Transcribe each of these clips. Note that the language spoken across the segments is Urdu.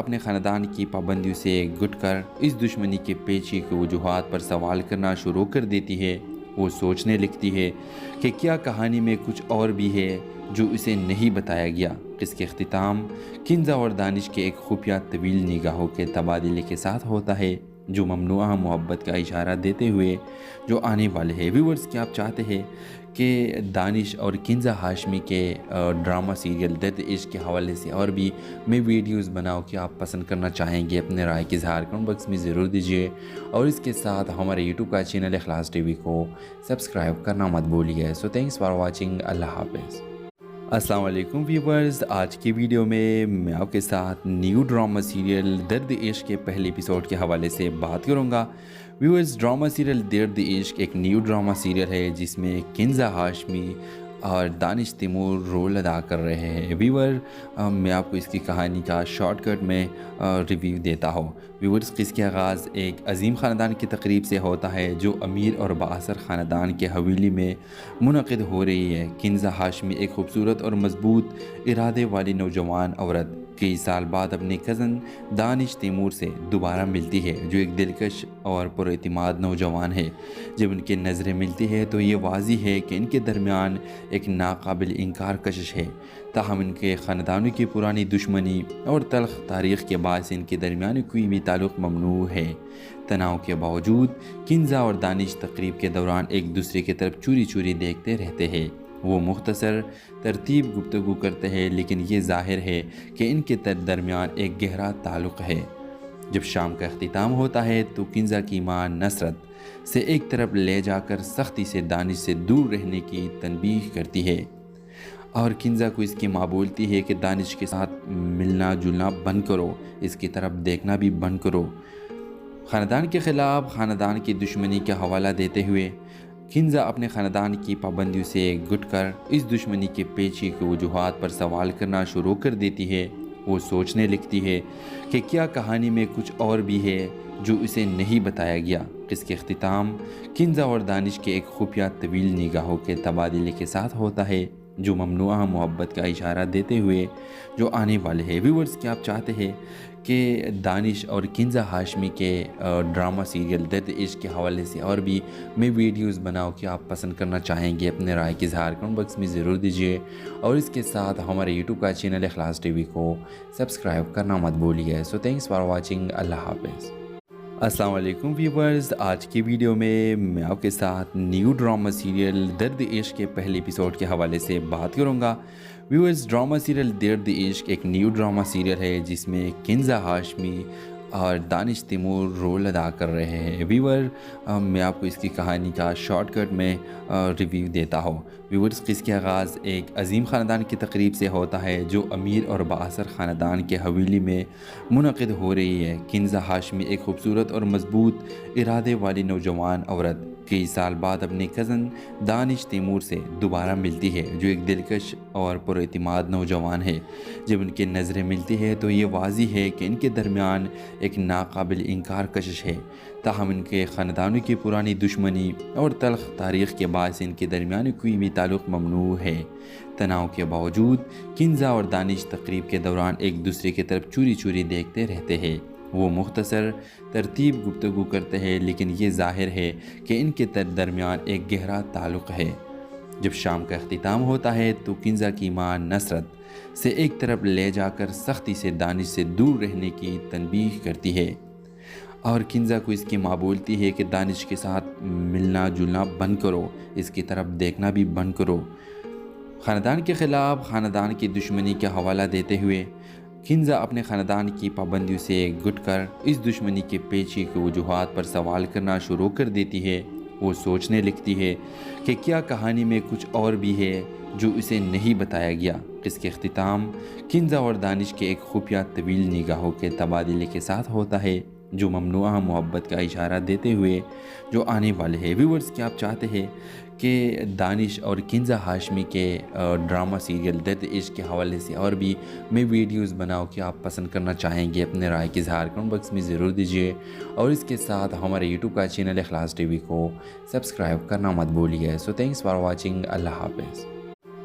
اپنے خاندان کی پابندیوں سے گٹ کر اس دشمنی کے پیچھے کی وجوہات پر سوال کرنا شروع کر دیتی ہے۔ وہ سوچنے لگتی ہے کہ کیا کہانی میں کچھ اور بھی ہے جو اسے نہیں بتایا گیا۔ اس کے اختتام کنزا اور دانش کے ایک خفیہ طویل نگاہوں کے تبادلے کے ساتھ ہوتا ہے، جو ممنوعہ محبت کا اشارہ دیتے ہوئے جو آنے والے ہیں۔ ویورز، کیا آپ چاہتے ہیں کہ دانش اور کنزا ہاشمی کے ڈرامہ سیریل درد عشق کے حوالے سے اور بھی میں ویڈیوز بناؤں کہ آپ پسند کرنا چاہیں گے؟ اپنے رائے کی اظہار کمنٹ باکس میں ضرور دیجیے، اور اس کے ساتھ ہمارے یوٹیوب کا چینل اخلاص ٹی وی کو سبسکرائب کرنا مت بھولیے۔ سو تھینکس فار واچنگ، اللہ حافظ۔ السلام علیکم ویورز، آج کی ویڈیو میں آپ کے ساتھ نیو ڈرامہ سیریل درد عشق کے پہلے ایپیسوڈ کے حوالے سے بات کروں گا۔ ویورز، ڈرامہ سیریل درد عشق ایک نیو ڈرامہ سیریل ہے جس میں کنزا ہاشمی اور دانش تیمور رول ادا کر رہے ہیں۔ ویور، میں آپ کو اس کی کہانی کا شارٹ کٹ میں ریویو دیتا ہوں۔ ویورز، اس کے آغاز ایک عظیم خاندان کی تقریب سے ہوتا ہے جو امیر اور بااثر خاندان کے حویلی میں منعقد ہو رہی ہے۔ کنزا ہاشمی ایک خوبصورت اور مضبوط ارادے والی نوجوان عورت کئی سال بعد اپنے کزن دانش تیمور سے دوبارہ ملتی ہے، جو ایک دلکش اور پراعتماد نوجوان ہے۔ جب ان کی نظریں ملتی ہے تو یہ واضح ہے کہ ان کے درمیان ایک ناقابل انکار کشش ہے، تاہم ان کے خاندانوں کی پرانی دشمنی اور تلخ تاریخ کے باعث ان کے درمیان کوئی بھی تعلق ممنوع ہے۔ تناؤ کے باوجود کنزا اور دانش تقریب کے دوران ایک دوسرے کی طرف چوری چوری دیکھتے رہتے ہیں۔ وہ مختصر ترتیب گفتگو کرتے ہیں، لیکن یہ ظاہر ہے کہ ان کے درمیان ایک گہرا تعلق ہے۔ جب شام کا اختتام ہوتا ہے تو کنزا کی ماں نصرت سے ایک طرف لے جا کر سختی سے دانش سے دور رہنے کی تنبیہ کرتی ہے، اور کنزا کو اس کی ماں بولتی ہے کہ دانش کے ساتھ ملنا جلنا بند کرو، اس کی طرف دیکھنا بھی بند کرو۔ خاندان کے خلاف خاندان کی دشمنی کا حوالہ دیتے ہوئے کنزا اپنے خاندان کی پابندیوں سے گٹ کر اس دشمنی کے پیچھے کی وجوہات پر سوال کرنا شروع کر دیتی ہے۔ وہ سوچنے لگتی ہے کہ کیا کہانی میں کچھ اور بھی ہے جو اسے نہیں بتایا گیا۔ اس کے اختتام کنزا اور دانش کے ایک خفیہ طویل نگاہوں کے تبادلے کے ساتھ ہوتا ہے، جو ممنوعہ محبت کا اشارہ دیتے ہوئے جو آنے والے ہیں۔ ویورز، کیا آپ چاہتے ہیں کہ دانش اور کنزا ہاشمی کے ڈرامہ سیریل درد عشق کے حوالے سے اور بھی میں ویڈیوز بناؤں کہ آپ پسند کرنا چاہیں گے؟ اپنے رائے کی اظہار کمنٹ باکس میں ضرور دیجیے، اور اس کے ساتھ ہمارے یوٹیوب کا چینل اخلاص ٹی وی کو سبسکرائب کرنا مت بھولیے۔ سو تھینکس فار واچنگ، اللہ حافظ۔ السلام علیکم ویورز، آج کی ویڈیو میں آپ کے ساتھ نیو ڈرامہ سیریل درد عشق کے پہلے ایپیسوڈ کے حوالے سے بات کروں گا۔ ویورز، ڈرامہ سیریل درد عشق ایک نیو ڈرامہ سیریل ہے جس میں کنزا ہاشمی اور دانش تیمور رول ادا کر رہے ہیں۔ ویور، میں آپ کو اس کی کہانی کا شارٹ کٹ میں ریویو دیتا ہوں۔ ویورز، اس کے آغاز ایک عظیم خاندان کی تقریب سے ہوتا ہے جو امیر اور بااثر خاندان کے حویلی میں منعقد ہو رہی ہے۔ کنزا ہاشمی ایک خوبصورت اور مضبوط ارادے والی نوجوان عورت کئی سال بعد اپنے کزن دانش تیمور سے دوبارہ ملتی ہے، جو ایک دلکش اور پراعتماد نوجوان ہے۔ جب ان کی نظریں ملتی ہے تو یہ واضح ہے کہ ان کے درمیان ایک ناقابل انکار کشش ہے، تاہم ان کے خاندانوں کی پرانی دشمنی اور تلخ تاریخ کے باعث ان کے درمیان کوئی بھی تعلق ممنوع ہے۔ تناؤ کے باوجود کنزا اور دانش تقریب کے دوران ایک دوسرے کی طرف چوری چوری دیکھتے رہتے ہیں۔ وہ مختصر ترتیب گفتگو کرتے ہیں، لیکن یہ ظاہر ہے کہ ان کے درمیان ایک گہرا تعلق ہے۔ جب شام کا اختتام ہوتا ہے تو کنزا کی ماں نصرت سے ایک طرف لے جا کر سختی سے دانش سے دور رہنے کی تنبیہ کرتی ہے، اور کنزا کو اس کی ماں بولتی ہے کہ دانش کے ساتھ ملنا جلنا بند کرو، اس کی طرف دیکھنا بھی بند کرو۔ خاندان کے خلاف خاندان کی دشمنی کا حوالہ دیتے ہوئے کنزا اپنے خاندان کی پابندیوں سے گٹ کر اس دشمنی کے پیچھے کی وجوہات پر سوال کرنا شروع کر دیتی ہے۔ وہ سوچنے لگتی ہے کہ کیا کہانی میں کچھ اور بھی ہے جو اسے نہیں بتایا گیا۔ اس کے اختتام کنزا اور دانش کے ایک خفیہ طویل نگاہوں کے تبادلے کے ساتھ ہوتا ہے، جو ممنوعہ محبت کا اشارہ دیتے ہوئے جو آنے والے ہیں۔ ویورز، کیا آپ چاہتے ہیں کہ دانش اور کنزا ہاشمی کے ڈرامہ سیریل درد عشق کے حوالے سے اور بھی میں ویڈیوز بناؤں کہ آپ پسند کرنا چاہیں گے؟ اپنے رائے کی اظہار کمنٹ باکس میں ضرور دیجیے، اور اس کے ساتھ ہمارے یوٹیوب کا چینل اخلاص ٹی وی کو سبسکرائب کرنا مت بھولیے۔ سو تھینکس فار واچنگ، اللہ حافظ۔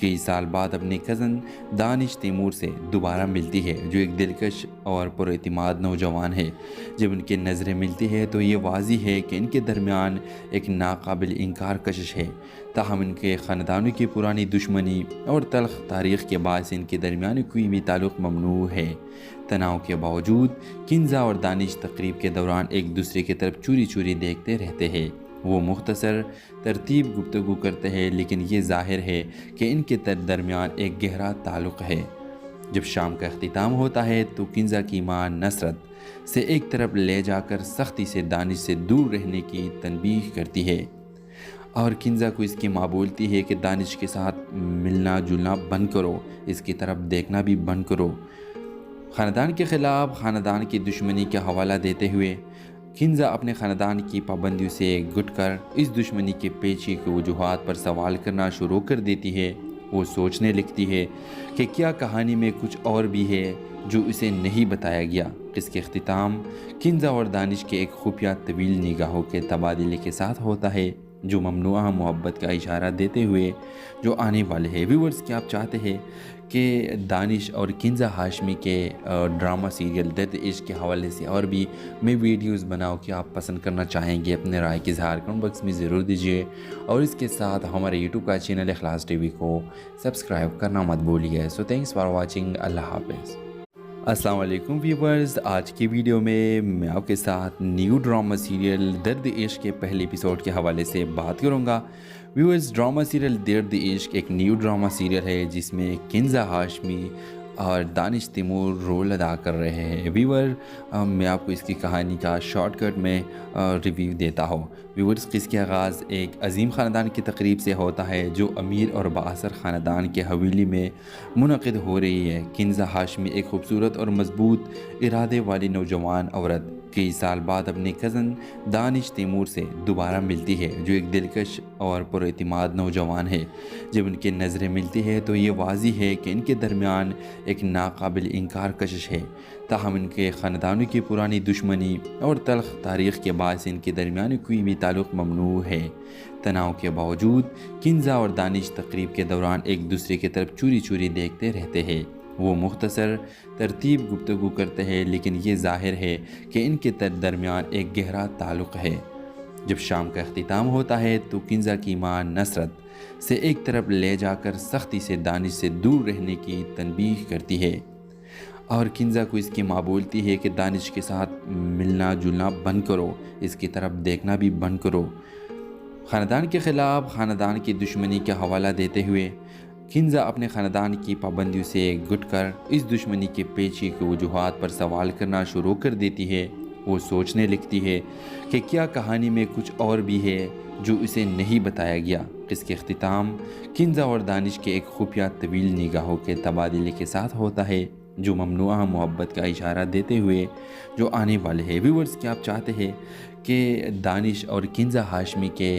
کئی سال بعد اپنے کزن دانش تیمور سے دوبارہ ملتی ہے، جو ایک دلکش اور پر اعتماد نوجوان ہے۔ جب ان کی نظریں ملتی ہے تو یہ واضح ہے کہ ان کے درمیان ایک ناقابل انکار کشش ہے، تاہم ان کے خاندانوں کی پرانی دشمنی اور تلخ تاریخ کے باعث ان کے درمیان کوئی بھی تعلق ممنوع ہے۔ تناؤ کے باوجود کنزا اور دانش تقریب کے دوران ایک دوسرے کی طرف چوری چوری دیکھتے رہتے ہیں۔ وہ مختصر ترتیب گفتگو کرتے ہیں، لیکن یہ ظاہر ہے کہ ان کے درمیان ایک گہرا تعلق ہے۔ جب شام کا اختتام ہوتا ہے تو کنزا کی ماں نصرت سے ایک طرف لے جا کر سختی سے دانش سے دور رہنے کی تنبیہ کرتی ہے، اور کنزا کو اس کی ماں بولتی ہے کہ دانش کے ساتھ ملنا جلنا بند کرو، اس کی طرف دیکھنا بھی بند کرو۔ خاندان کے خلاف خاندان کی دشمنی کا حوالہ دیتے ہوئے کنزا اپنے خاندان کی پابندیوں سے گٹ کر اس دشمنی کے پیچھے کی وجوہات پر سوال کرنا شروع کر دیتی ہے۔ وہ سوچنے لگتی ہے کہ کیا کہانی میں کچھ اور بھی ہے جو اسے نہیں بتایا گیا۔ اس کے اختتام کنزا اور دانش کے ایک خفیہ طویل نگاہوں کے تبادلے کے ساتھ ہوتا ہے، جو ممنوعہ محبت کا اشارہ دیتے ہوئے جو آنے والے ہیں۔ ویورز، کیا آپ چاہتے ہیں کہ دانش اور کنزا ہاشمی کے ڈرامہ سیریل درد عشق کے حوالے سے اور بھی میں ویڈیوز بناؤں کہ آپ پسند کرنا چاہیں گے؟ اپنے رائے کی اظہار کمنٹ باکس میں ضرور دیجیے، اور اس کے ساتھ ہمارے یوٹیوب کا چینل اخلاص ٹی وی کو سبسکرائب کرنا مت بھولیے۔ سو تھینکس فار واچنگ، اللہ حافظ۔ السلام علیکم ویورز، آج کی ویڈیو میں آپ کے ساتھ نیو ڈرامہ سیریل درد عشق کے پہلے ایپیسوڈ کے حوالے سے بات کروں گا۔ ویورز، ڈرامہ سیریل درد عشق ایک نیو ڈرامہ سیریل ہے جس میں کنزا ہاشمی اور دانش تیمور رول ادا کر رہے ہیں۔ ویور، میں آپ کو اس کی کہانی کا شارٹ کٹ میں ریویو دیتا ہوں۔ ویورز، اس کے آغاز ایک عظیم خاندان کی تقریب سے ہوتا ہے جو امیر اور بااثر خاندان کے حویلی میں منعقد ہو رہی ہے۔ کنزا ہاشمی ایک خوبصورت اور مضبوط ارادے والی نوجوان عورت کئی سال بعد اپنے کزن دانش تیمور سے دوبارہ ملتی ہے، جو ایک دلکش اور پر اعتماد نوجوان ہے۔ جب ان کی نظریں ملتی ہے تو یہ واضح ہے کہ ان کے درمیان ایک ناقابل انکار کشش ہے، تاہم ان کے خاندانوں کی پرانی دشمنی اور تلخ تاریخ کے باعث ان کے درمیان کوئی بھی تعلق ممنوع ہے۔ تناؤ کے باوجود کنزا اور دانش تقریب کے دوران ایک دوسرے کی طرف چوری چوری دیکھتے رہتے ہیں۔ وہ مختصر ترتیب گفتگو کرتے ہیں، لیکن یہ ظاہر ہے کہ ان کے درمیان ایک گہرا تعلق ہے۔ جب شام کا اختتام ہوتا ہے تو کنزا کی ماں نصرت سے ایک طرف لے جا کر سختی سے دانش سے دور رہنے کی تنبیہ کرتی ہے، اور کنزا کو اس کی ماں بولتی ہے کہ دانش کے ساتھ ملنا جلنا بند کرو، اس کی طرف دیکھنا بھی بند کرو۔ خاندان کے خلاف خاندان کی دشمنی کا حوالہ دیتے ہوئے کنزا اپنے خاندان کی پابندیوں سے گٹ کر اس دشمنی کے پیچھے کی وجوہات پر سوال کرنا شروع کر دیتی ہے۔ وہ سوچنے لگتی ہے کہ کیا کہانی میں کچھ اور بھی ہے جو اسے نہیں بتایا گیا۔ اس کے اختتام کنزا اور دانش کے ایک خفیہ طویل نگاہوں کے تبادلے کے ساتھ ہوتا ہے، جو ممنوعہ محبت کا اشارہ دیتے ہوئے جو آنے والے ہیں۔ ویورز، کیا آپ چاہتے ہیں کہ دانش اور کنزا ہاشمی کے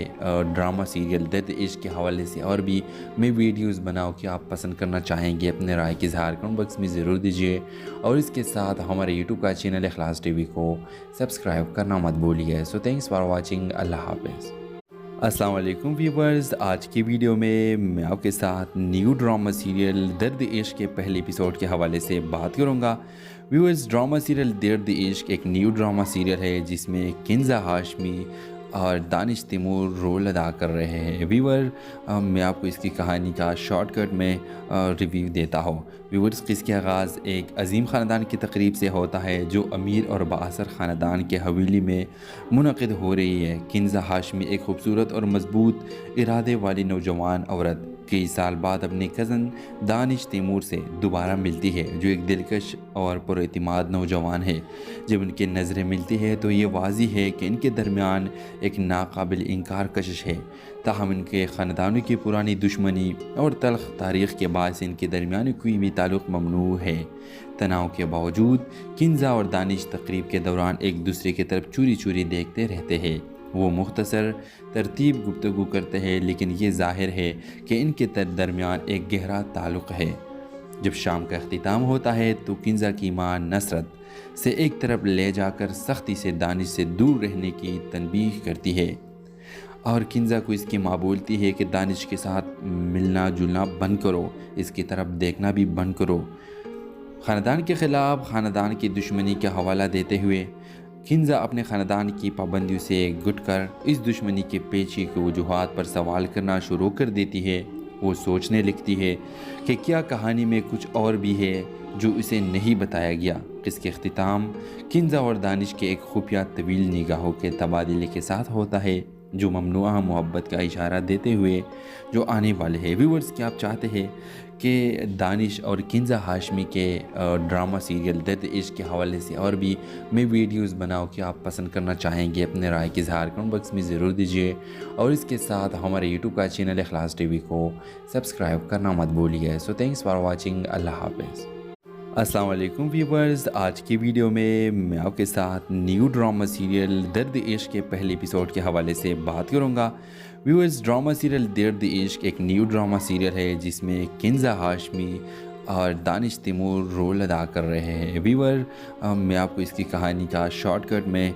ڈرامہ سیریل درد عشق کے حوالے سے اور بھی میں ویڈیوز بناؤں کہ آپ پسند کرنا چاہیں گے؟ اپنے رائے کی اظہار کمنٹ باکس میں ضرور دیجیے، اور اس کے ساتھ ہمارے یوٹیوب کا چینل اخلاص ٹی وی کو سبسکرائب کرنا مت بھولیے۔ سو تھینکس فار واچنگ، اللہ حافظ۔ السلام علیکم ویورز، آج کی ویڈیو میں آپ کے ساتھ نیو ڈرامہ سیریل درد عشق کے پہلے ایپیسوڈ کے حوالے سے بات کروں گا۔ ویورز، ڈرامہ سیریل درد عشق ایک نیو ڈرامہ سیریل ہے جس میں کنزا ہاشمی اور دانش تیمور رول ادا کر رہے ہیں۔ ویور، میں آپ کو اس کی کہانی کا شارٹ کٹ میں ریویو دیتا ہوں۔ ویورز، اس کے آغاز ایک عظیم خاندان کی تقریب سے ہوتا ہے جو امیر اور بااثر خاندان کے حویلی میں منعقد ہو رہی ہے۔ کنزا ہاشمی ایک خوبصورت اور مضبوط ارادے والی نوجوان عورت کئی سال بعد اپنے کزن دانش تیمور سے دوبارہ ملتی ہے، جو ایک دلکش اور پر اعتماد نوجوان ہے۔ جب ان کی نظریں ملتی ہے تو یہ واضح ہے کہ ان کے درمیان ایک ناقابل انکار کشش ہے، تاہم ان کے خاندانوں کی پرانی دشمنی اور تلخ تاریخ کے باعث ان کے درمیان کوئی بھی تعلق ممنوع ہے۔ تناؤ کے باوجود کنزا اور دانش تقریب کے دوران ایک دوسرے کی طرف چوری چوری دیکھتے رہتے ہیں۔ وہ مختصر ترتیب گفتگو کرتے ہیں، لیکن یہ ظاہر ہے کہ ان کے درمیان ایک گہرا تعلق ہے۔ جب شام کا اختتام ہوتا ہے تو کنزا کی ماں نصرت سے ایک طرف لے جا کر سختی سے دانش سے دور رہنے کی تنبیہ کرتی ہے، اور کنزا کو اس کی ماں بولتی ہے کہ دانش کے ساتھ ملنا جلنا بند کرو، اس کی طرف دیکھنا بھی بند کرو۔ خاندان کے خلاف خاندان کی دشمنی کا حوالہ دیتے ہوئے کنزا اپنے خاندان کی پابندیوں سے گٹ کر اس دشمنی کے پیچھے کی وجوہات پر سوال کرنا شروع کر دیتی ہے۔ وہ سوچنے لگتی ہے کہ کیا کہانی میں کچھ اور بھی ہے جو اسے نہیں بتایا گیا۔ اس کے اختتام کنزا اور دانش کے ایک خفیہ طویل نگاہوں کے تبادلے کے ساتھ ہوتا ہے، جو ممنوعہ محبت کا اشارہ دیتے ہوئے جو آنے والے ہیں۔ ویورز، کیا آپ چاہتے ہیں کہ دانش اور کنزا ہاشمی کے ڈرامہ سیریل درد عشق کے حوالے سے اور بھی میں ویڈیوز بناؤں کہ آپ پسند کرنا چاہیں گے؟ اپنے رائے کی اظہار کمنٹ باکس میں ضرور دیجیے، اور اس کے ساتھ ہمارے یوٹیوب کا چینل اخلاص ٹی وی کو سبسکرائب کرنا مت بھولیے۔ سو تھینکس فار واچنگ، اللہ حافظ۔ السلام علیکم ویورز، آج کی ویڈیو میں آپ کے ساتھ نیو ڈرامہ سیریل درد عشق کے پہلے ایپیسوڈ کے حوالے سے بات کروں گا۔ ویورز، ڈرامہ سیریل درد عشق ایک نیو ڈرامہ سیریل ہے جس میں کنزا ہاشمی اور دانش تیمور رول ادا کر رہے ہیں۔ ویور، میں آپ کو اس کی کہانی کا شارٹ کٹ میں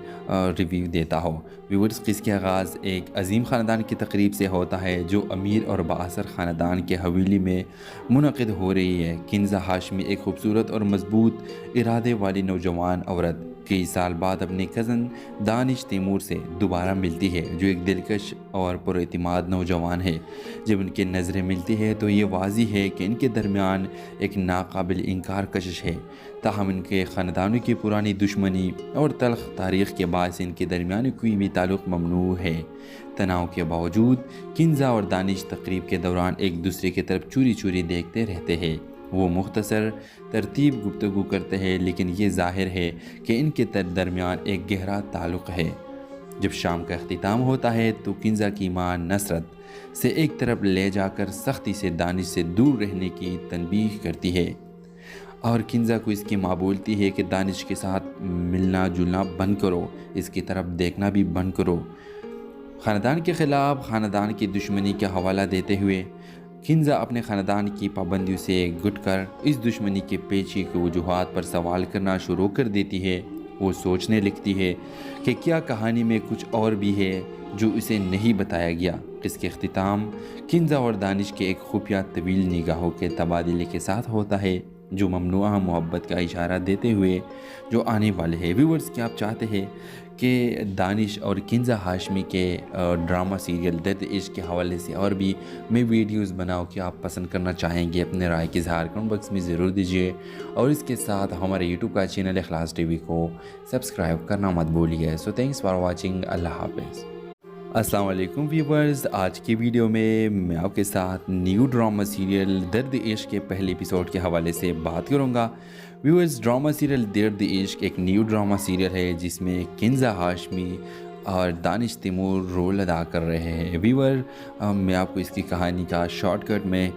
ریویو دیتا ہوں۔ ویورز، اس کا آغاز ایک عظیم خاندان کی تقریب سے ہوتا ہے جو امیر اور بااثر خاندان کے حویلی میں منعقد ہو رہی ہے۔ کنزا ہاشمی ایک خوبصورت اور مضبوط ارادے والی نوجوان عورت کئی سال بعد اپنے کزن دانش تیمور سے دوبارہ ملتی ہے، جو ایک دلکش اور پر اعتماد نوجوان ہے۔ جب ان کی نظریں ملتی ہے تو یہ واضح ہے کہ ان کے درمیان ایک ناقابل انکار کشش ہے۔ تاہم ان کے خاندانوں کی پرانی دشمنی اور تلخ تاریخ کے باعث ان کے درمیان کوئی بھی تعلق ممنوع ہے۔ تناؤ کے باوجود کنزا اور دانش تقریب کے دوران ایک دوسرے کی طرف چوری چوری دیکھتے رہتے ہیں۔ وہ مختصر ترتیب گفتگو کرتے ہیں، لیکن یہ ظاہر ہے کہ ان کے درمیان ایک گہرا تعلق ہے۔ جب شام کا اختتام ہوتا ہے تو کنزا کی ماں نصرت سے ایک طرف لے جا کر سختی سے دانش سے دور رہنے کی تنبیہ کرتی ہے، اور کنزا کو اس کی ماں بولتی ہے کہ دانش کے ساتھ ملنا جلنا بند کرو، اس کی طرف دیکھنا بھی بند کرو۔ خاندان کے خلاف خاندان کی دشمنی کا حوالہ دیتے ہوئے کنزا اپنے خاندان کی پابندیوں سے گٹ کر اس دشمنی کے پیچھے کی وجوہات پر سوال کرنا شروع کر دیتی ہے۔ وہ سوچنے لگتی ہے کہ کیا کہانی میں کچھ اور بھی ہے جو اسے نہیں بتایا گیا۔ اس کے اختتام کنزا اور دانش کے ایک خفیہ طویل نگاہوں کے تبادلے کے ساتھ ہوتا ہے، جو ممنوعہ محبت کا اشارہ دیتے ہوئے جو آنے والے ہیں۔ ویورز، کیا آپ چاہتے ہیں کہ دانش اور کنزا ہاشمی کے ڈرامہ سیریل درد عشق کے حوالے سے اور بھی میں ویڈیوز بناؤں کہ آپ پسند کرنا چاہیں گے؟ اپنے رائے کی اظہار کمنٹ باکس میں ضرور دیجیے، اور اس کے ساتھ ہمارے یوٹیوب کا چینل اخلاص ٹی وی کو سبسکرائب کرنا مت بھولیے۔ سو تھینکس فار واچنگ، اللہ حافظ۔ السلام علیکم ویورز، آج کی ویڈیو میں آپ کے ساتھ نیو ڈرامہ سیریل درد عشق کے پہلے ایپیسوڈ کے حوالے سے بات کروں گا۔ ویورز، ڈرامہ سیریل درد عشق ایک نیو ڈرامہ سیریل ہے جس میں کنزا ہاشمی اور دانش تیمور رول ادا کر رہے ہیں۔ ویور، میں آپ کو اس کی کہانی کا شارٹ کٹ میں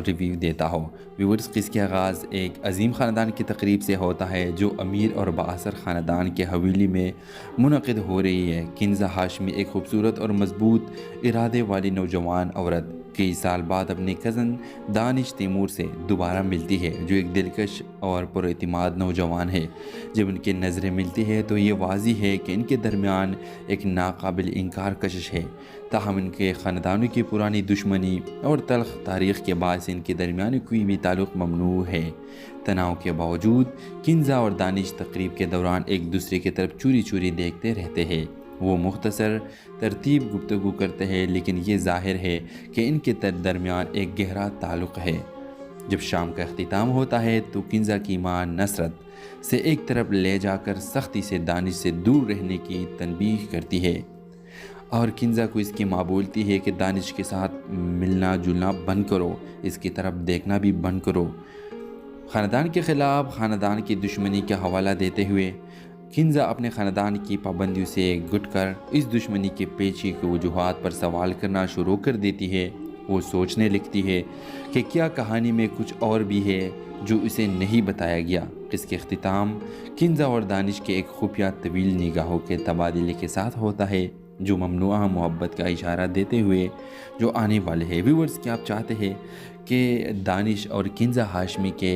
ریویو دیتا ہوں۔ ویورز، اس کا آغاز ایک عظیم خاندان کی تقریب سے ہوتا ہے جو امیر اور بااثر خاندان کے حویلی میں منعقد ہو رہی ہے۔ کنزا ہاشمی ایک خوبصورت اور مضبوط ارادے والی نوجوان عورت کئی سال بعد اپنے کزن دانش تیمور سے دوبارہ ملتی ہے، جو ایک دلکش اور پر اعتماد نوجوان ہے۔ جب ان کی نظریں ملتی ہے تو یہ واضح ہے کہ ان کے درمیان ایک ناقابل انکار کشش ہے۔ تاہم ان کے خاندانوں کی پرانی دشمنی اور تلخ تاریخ کے باعث ان کے درمیان کوئی بھی تعلق ممنوع ہے۔ تناؤ کے باوجود کنزا اور دانش تقریب کے دوران ایک دوسرے کی طرف چوری چوری دیکھتے رہتے ہیں۔ وہ مختصر ترتیب گفتگو کرتے ہیں، لیکن یہ ظاہر ہے کہ ان کے درمیان ایک گہرا تعلق ہے۔ جب شام کا اختتام ہوتا ہے تو کنزا کی ماں نصرت سے ایک طرف لے جا کر سختی سے دانش سے دور رہنے کی تنبیہ کرتی ہے، اور کنزا کو اس کی ماں بولتی ہے کہ دانش کے ساتھ ملنا جلنا بند کرو، اس کی طرف دیکھنا بھی بند کرو۔ خاندان کے خلاف خاندان کی دشمنی کا حوالہ دیتے ہوئے کنزا اپنے خاندان کی پابندیوں سے گٹ کر اس دشمنی کے پیچھے کی وجوہات پر سوال کرنا شروع کر دیتی ہے۔ وہ سوچنے لگتی ہے کہ کیا کہانی میں کچھ اور بھی ہے جو اسے نہیں بتایا گیا۔ اس کے اختتام کنزا اور دانش کے ایک خفیہ طویل نگاہوں کے تبادلے کے ساتھ ہوتا ہے، جو ممنوعہ محبت کا اشارہ دیتے ہوئے جو آنے والے ہیں۔ ویورز، کیا آپ چاہتے ہیں کہ دانش اور کنزا ہاشمی کے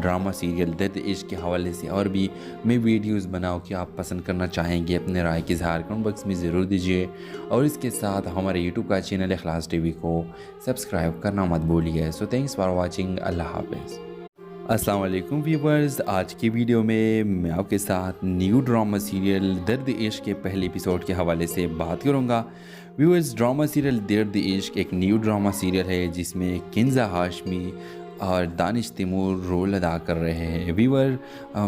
ڈرامہ سیریل درد عشق کے حوالے سے اور بھی میں ویڈیوز بناؤں کہ آپ پسند کرنا چاہیں گے، اپنے رائے کی اظہار کمنٹ باکس میں ضرور دیجیے، اور اس کے ساتھ ہمارے یوٹیوب کا چینل اخلاص ٹی وی کو سبسکرائب کرنا مت بھولیے۔ سو تھینکس فار واچنگ، اللہ حافظ۔ السلام علیکم ویورز، آج کی ویڈیو میں آپ کے ساتھ نیو ڈرامہ سیریل درد عشق کے پہلے ایپیسوڈ کے حوالے سے بات کروں گا۔ ویورز، ڈرامہ سیریل درد عشق ایک نیو ڈرامہ سیریل ہے جس میں کنزا ہاشمی اور دانش تیمور رول ادا کر رہے ہیں۔ ویور،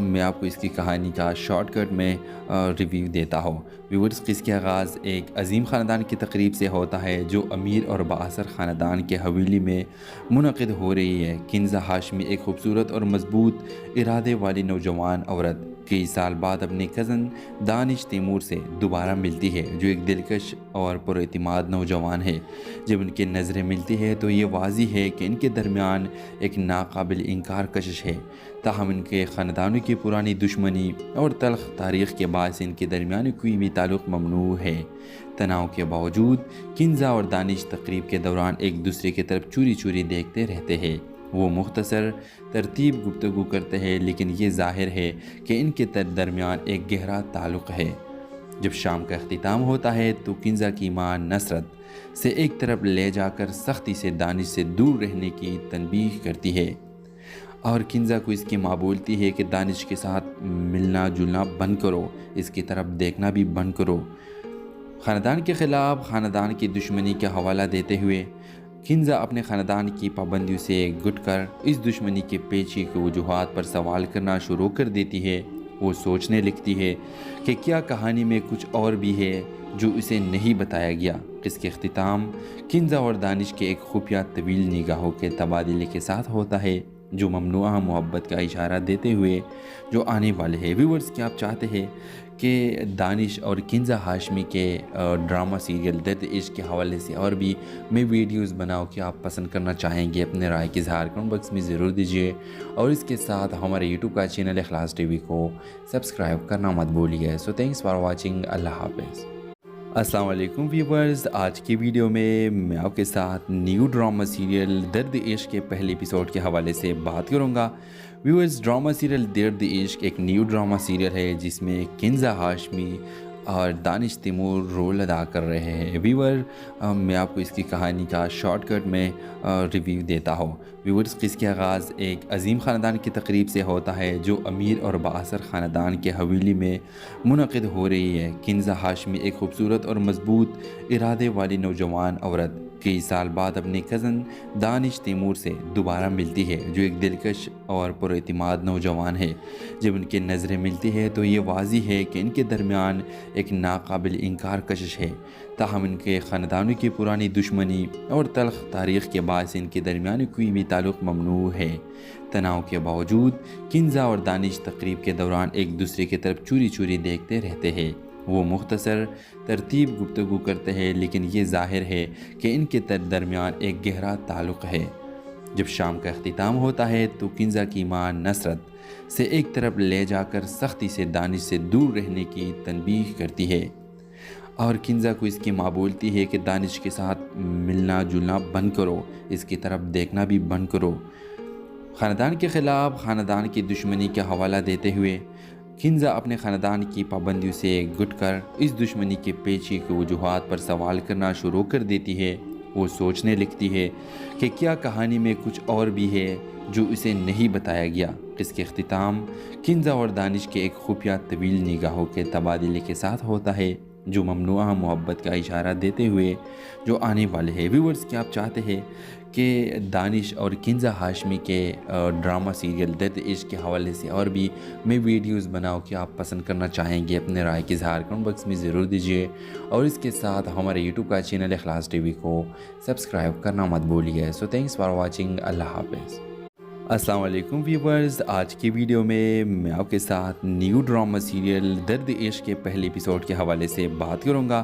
میں آپ کو اس کی کہانی کا شارٹ کٹ میں ریویو دیتا ہوں۔ ویورز، اس کے آغاز ایک عظیم خاندان کی تقریب سے ہوتا ہے جو امیر اور بااثر خاندان کے حویلی میں منعقد ہو رہی ہے۔ کنزا ہاشمی ایک خوبصورت اور مضبوط ارادے والی نوجوان عورت کئی سال بعد اپنے کزن دانش تیمور سے دوبارہ ملتی ہے، جو ایک دلکش اور پر اعتماد نوجوان ہے۔ جب ان کی نظریں ملتی ہے تو یہ واضح ہے کہ ان کے درمیان ایک ناقابل انکار کشش ہے۔ تاہم ان کے خاندانوں کی پرانی دشمنی اور تلخ تاریخ کے باعث ان کے درمیان کوئی بھی تعلق ممنوع ہے۔ تناؤ کے باوجود کنزا اور دانش تقریب کے دوران ایک دوسرے کی طرف چوری چوری دیکھتے رہتے ہیں۔ وہ مختصر ترتیب گفتگو کرتے ہیں، لیکن یہ ظاہر ہے کہ ان کے درمیان ایک گہرا تعلق ہے۔ جب شام کا اختتام ہوتا ہے تو کنزا کی ماں نصرت سے ایک طرف لے جا کر سختی سے دانش سے دور رہنے کی تنبیہ کرتی ہے، اور کنزا کو اس کی ماں بولتی ہے کہ دانش کے ساتھ ملنا جلنا بند کرو، اس کی طرف دیکھنا بھی بند کرو۔ خاندان کے خلاف خاندان کی دشمنی کا حوالہ دیتے ہوئے کنزا اپنے خاندان کی پابندیوں سے گٹ کر اس دشمنی کے پیچھے کی وجوہات پر سوال کرنا شروع کر دیتی ہے۔ وہ سوچنے لگتی ہے کہ کیا کہانی میں کچھ اور بھی ہے جو اسے نہیں بتایا گیا۔ اس کے اختتام کنزا اور دانش کے ایک خفیہ طویل نگاہوں کے تبادلے کے ساتھ ہوتا ہے، جو ممنوعہ محبت کا اشارہ دیتے ہوئے جو آنے والے ہیں۔ ویورز، کیا آپ چاہتے ہیں کہ دانش اور کنزا ہاشمی کے ڈرامہ سیریل درد عشق کے حوالے سے اور بھی میں ویڈیوز بناؤں کہ آپ پسند کرنا چاہیں گے، اپنے رائے کی اظہار کمنٹ باکس میں ضرور دیجیے، اور اس کے ساتھ ہمارے یوٹیوب کا چینل اخلاص ٹی وی کو سبسکرائب کرنا مت بھولیے۔ سو تھینکس فار واچنگ، اللہ حافظ۔ السلام علیکم ویورز، آج کی ویڈیو میں آپ کے ساتھ نیو ڈرامہ سیریل درد عشق کے پہلے ایپیسوڈ کے حوالے سے بات کروں گا۔ ویورز، ڈرامہ سیریل درد عشق ایک نیو ڈرامہ سیریل ہے جس میں کنزا ہاشمی اور دانش تیمور رول ادا کر رہے ہیں۔ ویور، میں آپ کو اس کی کہانی کا شارٹ کٹ میں ریویو دیتا ہوں۔ ویورز، اس کے آغاز ایک عظیم خاندان کی تقریب سے ہوتا ہے جو امیر اور بااثر خاندان کے حویلی میں منعقد ہو رہی ہے۔ کنزا ہاشمی ایک خوبصورت اور مضبوط ارادے والی نوجوان عورت کئی سال بعد اپنے کزن دانش تیمور سے دوبارہ ملتی ہے، جو ایک دلکش اور پر اعتماد نوجوان ہے۔ جب ان کی نظریں ملتی ہے تو یہ واضح ہے کہ ان کے درمیان ایک ناقابل انکار کشش ہے۔ تاہم ان کے خاندانوں کی پرانی دشمنی اور تلخ تاریخ کے باعث ان کے درمیان کوئی بھی تعلق ممنوع ہے۔ تناؤ کے باوجود کنزا اور دانش تقریب کے دوران ایک دوسرے کی طرف چوری چوری دیکھتے رہتے ہیں۔ وہ مختصر ترتیب گفتگو کرتے ہیں، لیکن یہ ظاہر ہے کہ ان کے درمیان ایک گہرا تعلق ہے۔ جب شام کا اختتام ہوتا ہے تو کنزا کی ماں نصرت سے ایک طرف لے جا کر سختی سے دانش سے دور رہنے کی تنبیہ کرتی ہے، اور کنزا کو اس کی ماں بولتی ہے کہ دانش کے ساتھ ملنا جلنا بند کرو، اس کی طرف دیکھنا بھی بند کرو۔ خاندان کے خلاف خاندان کی دشمنی کا حوالہ دیتے ہوئے کنزا اپنے خاندان کی پابندیوں سے گٹ کر اس دشمنی کے پیچھے کی وجوہات پر سوال کرنا شروع کر دیتی ہے۔ وہ سوچنے لگتی ہے کہ کیا کہانی میں کچھ اور بھی ہے جو اسے نہیں بتایا گیا۔ اس کے اختتام کنزا اور دانش کے ایک خفیہ طویل نگاہوں کے تبادلے کے ساتھ ہوتا ہے، جو ممنوعہ محبت کا اشارہ دیتے ہوئے جو آنے والے ہیں۔ ویورز، کیا آپ چاہتے ہیں کہ دانش اور کنزا ہاشمی کے ڈرامہ سیریل درد عشق کے حوالے سے اور بھی میں ویڈیوز بناؤں کہ آپ پسند کرنا چاہیں گے، اپنے رائے کی اظہار کمنٹ باکس میں ضرور دیجیے، اور اس کے ساتھ ہمارے یوٹیوب کا چینل اخلاص ٹی وی کو سبسکرائب کرنا مت بھولیے۔ سو تھینکس فار واچنگ، اللہ حافظ۔ السلام علیکم ویورز، آج کی ویڈیو میں آپ کے ساتھ نیو ڈرامہ سیریل درد عشق کے پہلے ایپیسوڈ کے حوالے سے بات کروں گا۔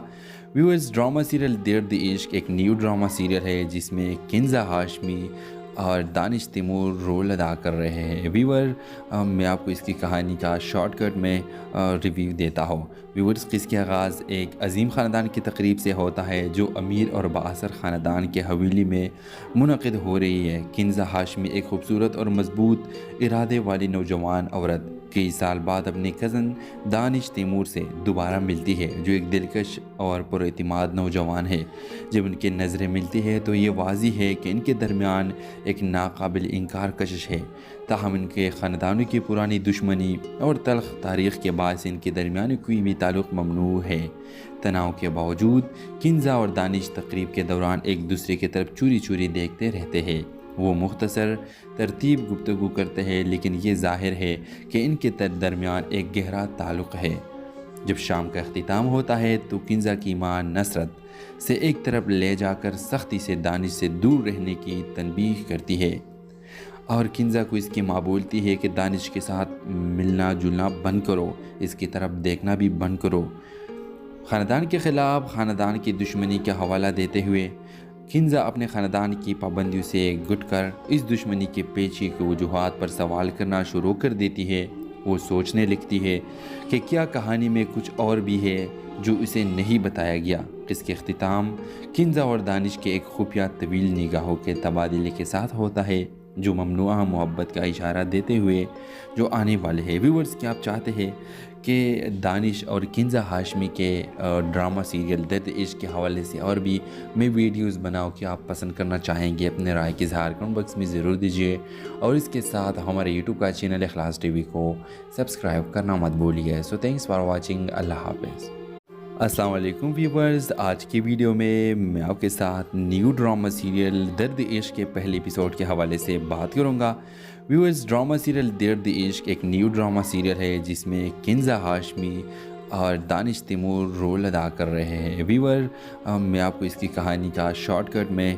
ویورز، ڈرامہ سیریل درد عشق ایک نیو ڈرامہ سیریل ہے جس میں کنزا ہاشمی اور دانش تیمور رول ادا کر رہے ہیں۔ ویور میں آپ کو اس کی کہانی کا شارٹ کٹ میں ریویو دیتا ہوں۔ ویورز، قصے کا آغاز ایک عظیم خاندان کی تقریب سے ہوتا ہے جو امیر اور بااثر خاندان کے حویلی میں منعقد ہو رہی ہے۔ کنزا ہاشمی ایک خوبصورت اور مضبوط ارادے والی نوجوان عورت کئی سال بعد اپنے کزن دانش تیمور سے دوبارہ ملتی ہے، جو ایک دلکش اور پراعتماد نوجوان ہے۔ جب ان کی نظریں ملتی ہے تو یہ واضح ہے کہ ان کے درمیان ایک ناقابل انکار کشش ہے۔ تاہم ان کے خاندانوں کی پرانی دشمنی اور تلخ تاریخ کے باعث ان کے درمیان کوئی بھی تعلق ممنوع ہے۔ تناؤ کے باوجود کنزا اور دانش تقریب کے دوران ایک دوسرے کی طرف چوری چوری دیکھتے رہتے ہیں۔ وہ مختصر ترتیب گفتگو کرتے ہیں، لیکن یہ ظاہر ہے کہ ان کے درمیان ایک گہرا تعلق ہے۔ جب شام کا اختتام ہوتا ہے تو کنزا کی ماں نصرت سے ایک طرف لے جا کر سختی سے دانش سے دور رہنے کی تنبیہ کرتی ہے، اور کنزا کو اس کی ماں بولتی ہے کہ دانش کے ساتھ ملنا جلنا بند کرو، اس کی طرف دیکھنا بھی بند کرو۔ خاندان کے خلاف خاندان کی دشمنی کا حوالہ دیتے ہوئے کنزا اپنے خاندان کی پابندیوں سے گٹ کر اس دشمنی کے پیچھے کی وجوہات پر سوال کرنا شروع کر دیتی ہے۔ وہ سوچنے لگتی ہے کہ کیا کہانی میں کچھ اور بھی ہے جو اسے نہیں بتایا گیا۔ اس کے اختتام کنزا اور دانش کے ایک خفیہ طویل نگاہوں کے تبادلے کے ساتھ ہوتا ہے، جو ممنوعہ محبت کا اشارہ دیتے ہوئے جو آنے والے ہیں۔ ویورز، کیا آپ چاہتے ہیں کہ دانش اور کنزا ہاشمی کے ڈرامہ سیریل درد عشق کے حوالے سے اور بھی میں ویڈیوز بناؤں کہ آپ پسند کرنا چاہیں گے؟ اپنے رائے کی اظہار کمنٹ باکس میں ضرور دیجیے، اور اس کے ساتھ ہمارے یوٹیوب کا چینل اخلاص ٹی وی کو سبسکرائب کرنا مت بھولیے۔ سو تھینکس فار واچنگ۔ اللہ حافظ۔ السلام علیکم ویورز، آج کی ویڈیو میں آپ کے ساتھ نیو ڈرامہ سیریل درد عشق کے پہلے ایپیسوڈ کے حوالے سے بات کروں گا۔ ویورز، ڈرامہ سیریل درد عشق ایک نیو ڈرامہ سیریل ہے جس میں کنزا ہاشمی اور دانش تیمور رول ادا کر رہے ہیں۔ ویور میں آپ کو اس کی کہانی کا شارٹ کٹ میں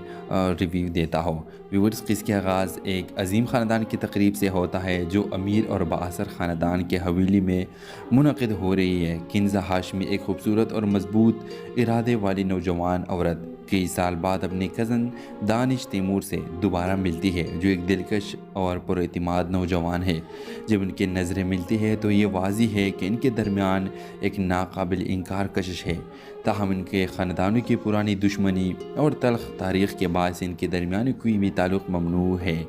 ریویو دیتا ہوں۔ ویورز، قصے کا آغاز ایک عظیم خاندان کی تقریب سے ہوتا ہے جو امیر اور بااثر خاندان کے حویلی میں منعقد ہو رہی ہے۔ کنزا ہاشمی ایک خوبصورت اور مضبوط ارادے والی نوجوان عورت کئی سال بعد اپنے کزن دانش تیمور سے دوبارہ ملتی ہے، جو ایک دلکش اور پراعتماد نوجوان ہے۔ جب ان کی نظریں ملتی ہے تو یہ واضح ہے کہ ان کے درمیان ایک ناقابل انکار کشش ہے۔ تاہم ان کے خاندانوں کی پرانی دشمنی اور تلخ تاریخ کے باعث ان کے درمیان کوئی بھی تعلق ممنوع ہے۔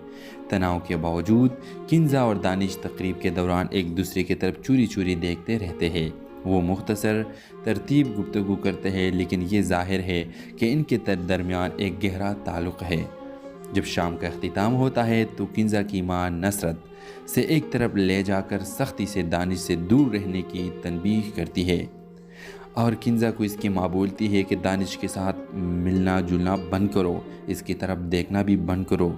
تناؤ کے باوجود کنزا اور دانش تقریب کے دوران ایک دوسرے کی طرف چوری چوری دیکھتے رہتے ہیں۔ وہ مختصر ترتیب گفتگو کرتے ہیں، لیکن یہ ظاہر ہے کہ ان کے درمیان ایک گہرا تعلق ہے۔ جب شام کا اختتام ہوتا ہے تو کنزا کی ماں نصرت سے ایک طرف لے جا کر سختی سے دانش سے دور رہنے کی تنبیہ کرتی ہے، اور کنزا کو اس کی ماں بولتی ہے کہ دانش کے ساتھ ملنا جلنا بند کرو، اس کی طرف دیکھنا بھی بند کرو۔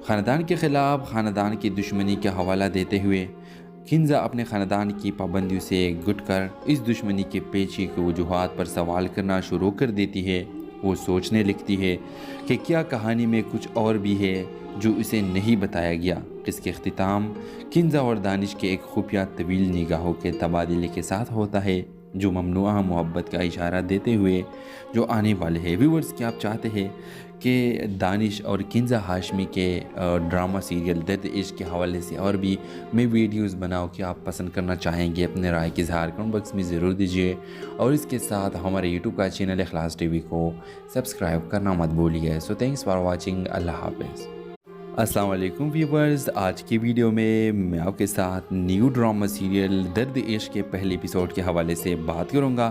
خاندان کے خلاف خاندان کی دشمنی کا حوالہ دیتے ہوئے کنزا اپنے خاندان کی پابندیوں سے گٹ کر اس دشمنی کے پیچھے کی وجوہات پر سوال کرنا شروع کر دیتی ہے۔ وہ سوچنے لگتی ہے کہ کیا کہانی میں کچھ اور بھی ہے جو اسے نہیں بتایا گیا۔ اس کے اختتام کنزا اور دانش کے ایک خفیہ طویل نگاہوں کے تبادلے کے ساتھ ہوتا ہے، جو ممنوعہ محبت کا اشارہ دیتے ہوئے جو آنے والے ہیں۔ ویورز، کیا آپ چاہتے ہیں کہ دانش اور کنزا ہاشمی کے ڈرامہ سیریل درد عشق کے حوالے سے اور بھی میں ویڈیوز بناؤں کہ آپ پسند کرنا چاہیں گے؟ اپنے رائے کی اظہار کمنٹ باکس میں ضرور دیجیے، اور اس کے ساتھ ہمارے یوٹیوب کا چینل اخلاص ٹی وی کو سبسکرائب کرنا مت بھولیے۔ سو تھینکس فار واچنگ۔ اللہ حافظ۔ السلام علیکم ویورز، آج کی ویڈیو میں آپ کے ساتھ نیو ڈرامہ سیریل درد عشق کے پہلے ایپیسوڈ کے حوالے سے بات کروں گا۔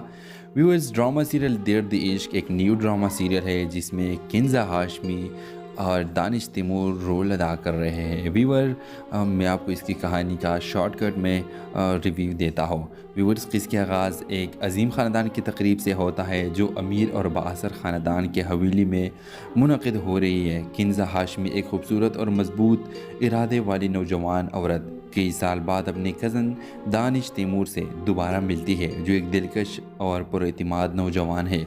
ویورز، ڈرامہ سیریل درد عشق ایک نیو ڈرامہ سیریل ہے جس میں کنزا ہاشمی اور دانش تیمور رول ادا کر رہے ہیں۔ ویور میں آپ کو اس کی کہانی کا شارٹ کٹ میں ریویو دیتا ہوں۔ ویورز، قصے کا آغاز ایک عظیم خاندان کی تقریب سے ہوتا ہے جو امیر اور بااثر خاندان کے حویلی میں منعقد ہو رہی ہے۔ کنزا ہاشمی ایک خوبصورت اور مضبوط ارادے والی نوجوان عورت کئی سال بعد اپنے کزن دانش تیمور سے دوبارہ ملتی ہے، جو ایک دلکش اور پراعتماد نوجوان ہے۔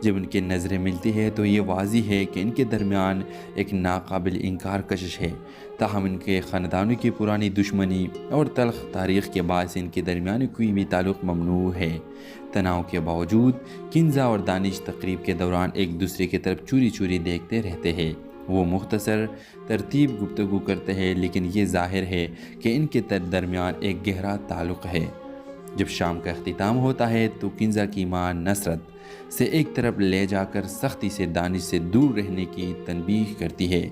جب ان کی نظریں ملتی ہے تو یہ واضح ہے کہ ان کے درمیان ایک ناقابل انکار کشش ہے۔ تاہم ان کے خاندانوں کی پرانی دشمنی اور تلخ تاریخ کے باعث ان کے درمیان کوئی بھی تعلق ممنوع ہے۔ تناؤ کے باوجود کنزا اور دانش تقریب کے دوران ایک دوسرے کی طرف چوری چوری دیکھتے رہتے ہیں۔ وہ مختصر ترتیب گفتگو کرتے ہیں، لیکن یہ ظاہر ہے کہ ان کے درمیان ایک گہرا تعلق ہے۔ جب شام کا اختتام ہوتا ہے تو کنزا کی ماں نصرت سے ایک طرف لے جا کر سختی سے دانش سے دور رہنے کی تنبیہ کرتی ہے،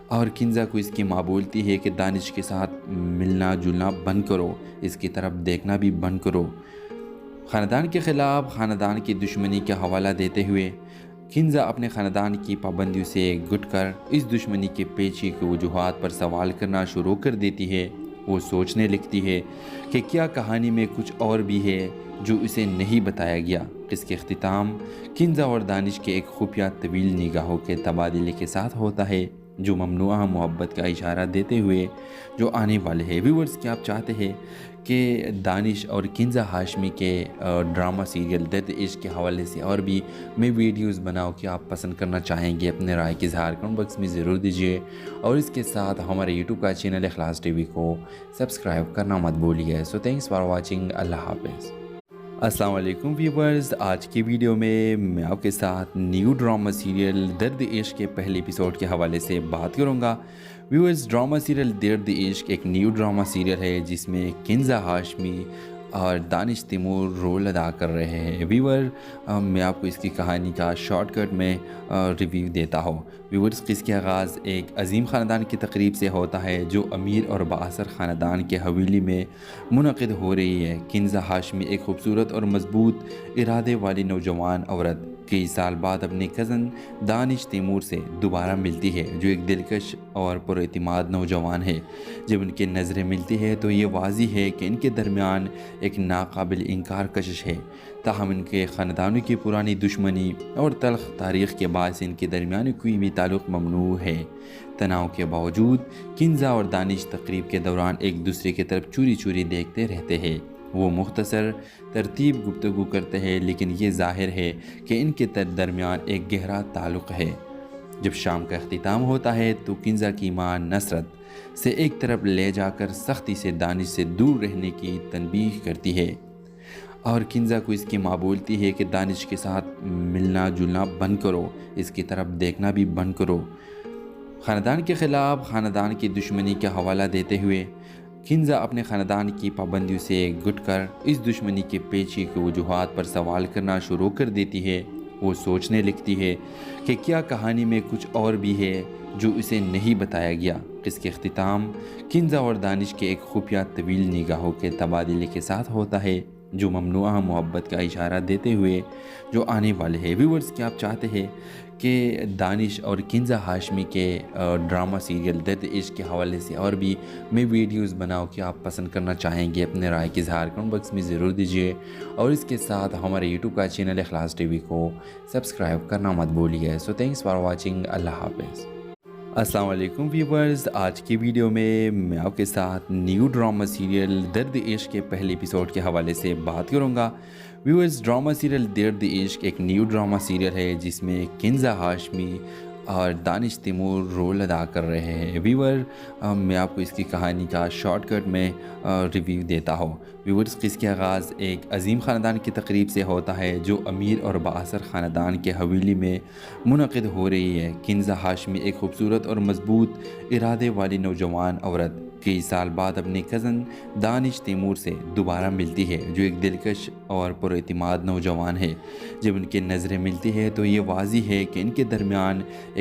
اور کنزا کو اس کی ماں بولتی ہے کہ دانش کے ساتھ ملنا جلنا بند کرو، اس کی طرف دیکھنا بھی بند کرو۔ خاندان کے خلاف خاندان کی دشمنی کا حوالہ دیتے ہوئے کنزا اپنے خاندان کی پابندیوں سے گھٹ کر اس دشمنی کے پیچھے کی وجوہات پر سوال کرنا شروع کر دیتی ہے۔ وہ سوچنے لگتی ہے کہ کیا کہانی میں کچھ اور بھی ہے جو اسے نہیں بتایا گیا۔ اس کے اختتام کنزا اور دانش کے ایک خفیہ طویل نگاہوں کے تبادلے کے ساتھ ہوتا ہے، جو ممنوعہ محبت کا اشارہ دیتے ہوئے جو آنے والے ہیں۔ ویورز، کیا آپ چاہتے ہیں کہ دانش اور کنزا ہاشمی کے ڈرامہ سیریل درد عشق کے حوالے سے اور بھی میں ویڈیوز بناؤں کہ آپ پسند کرنا چاہیں گے؟ اپنے رائے کی اظہار کمنٹ باکس میں ضرور دیجیے، اور اس کے ساتھ ہمارے یوٹیوب کا چینل اخلاص ٹی وی کو سبسکرائب کرنا مت بھولیے۔ سو تھینکس فار واچنگ، اللہ حافظ۔ السلام علیکم ویورز، آج کی ویڈیو میں آپ کے ساتھ نیو ڈرامہ سیریل درد عشق کے پہلے ایپیسوڈ کے حوالے سے بات کروں گا۔ ویورز، ڈرامہ سیریل درد عشق ایک نیو ڈرامہ سیریل ہے جس میں کنزا ہاشمی اور دانش تیمور رول ادا کر رہے ہیں۔ ویور، میں آپ کو اس کی کہانی کا شارٹ کٹ میں ریویو دیتا ہوں۔ ویورز، اس کا آغاز ایک عظیم خاندان کی تقریب سے ہوتا ہے جو امیر اور بااثر خاندان کے حویلی میں منعقد ہو رہی ہے۔ کنزا ہاشمی ایک خوبصورت اور مضبوط ارادے والی نوجوان عورت کئی سال بعد اپنے کزن دانش تیمور سے دوبارہ ملتی ہے، جو ایک دلکش اور پر اعتماد نوجوان ہے۔ جب ان کی نظریں ملتی ہے تو یہ واضح ہے کہ ان کے درمیان ایک ناقابل انکار کشش ہے، تاہم ان کے خاندانوں کی پرانی دشمنی اور تلخ تاریخ کے باعث ان کے درمیان کوئی بھی تعلق ممنوع ہے۔ تناؤ کے باوجود کنزا اور دانش تقریب کے دوران ایک دوسرے کی طرف چوری چوری دیکھتے رہتے ہیں۔ وہ مختصر ترتیب گفتگو کرتے ہیں، لیکن یہ ظاہر ہے کہ ان کے درمیان ایک گہرا تعلق ہے۔ جب شام کا اختتام ہوتا ہے تو کنزا کی ماں نصرت سے ایک طرف لے جا کر سختی سے دانش سے دور رہنے کی تنبیہ کرتی ہے، اور کنزا کو اس کی ماں بولتی ہے کہ دانش کے ساتھ ملنا جلنا بند کرو، اس کی طرف دیکھنا بھی بند کرو۔ خاندان کے خلاف خاندان کی دشمنی کا حوالہ دیتے ہوئے کنزا اپنے خاندان کی پابندیوں سے گھٹ کر اس دشمنی کے پیچھے کی وجوہات پر سوال کرنا شروع کر دیتی ہے۔ وہ سوچنے لگتی ہے کہ کیا کہانی میں کچھ اور بھی ہے جو اسے نہیں بتایا گیا۔ اس کے اختتام کنزا اور دانش کے ایک خفیہ طویل نگاہوں کے تبادلے کے ساتھ ہوتا ہے، جو ممنوعہ محبت کا اشارہ دیتے ہوئے جو آنے والے ہیں۔ ویورز، کیا آپ چاہتے ہیں کہ دانش اور کنزا ہاشمی کے ڈرامہ سیریل درد عشق کے حوالے سے اور بھی میں ویڈیوز بناؤں کہ آپ پسند کرنا چاہیں گے؟ اپنے رائے کی اظہار کمنٹ باکس میں ضرور دیجیے، اور اس کے ساتھ ہمارے یوٹیوب کا چینل اخلاص ٹی وی کو سبسکرائب کرنا مت بھولیے۔ سو تھینکس فار واچنگ، اللہ حافظ۔ السلام علیکم ویورز، آج کی ویڈیو میں آپ کے ساتھ نیو ڈرامہ سیریل درد عشق کے پہلے ایپیسوڈ کے حوالے سے بات کروں گا۔ ویورز، ڈرامہ سیریل درد عشق ایک نیو ڈرامہ سیریل ہے جس میں کنزا ہاشمی اور دانش تیمور رول ادا کر رہے ہیں۔ ویور، میں آپ کو اس کی کہانی کا شارٹ کٹ میں ریویو دیتا ہوں۔ ویورز، اس کا آغاز ایک عظیم خاندان کی تقریب سے ہوتا ہے جو امیر اور بااثر خاندان کے حویلی میں منعقد ہو رہی ہے۔ کنزا ہاشمی ایک خوبصورت اور مضبوط ارادے والی نوجوان عورت کئی سال بعد اپنے کزن دانش تیمور سے دوبارہ ملتی ہے، جو ایک دلکش اور پر اعتماد نوجوان ہے۔ جب ان کی نظریں ملتی ہے تو یہ واضح ہے کہ ان کے درمیان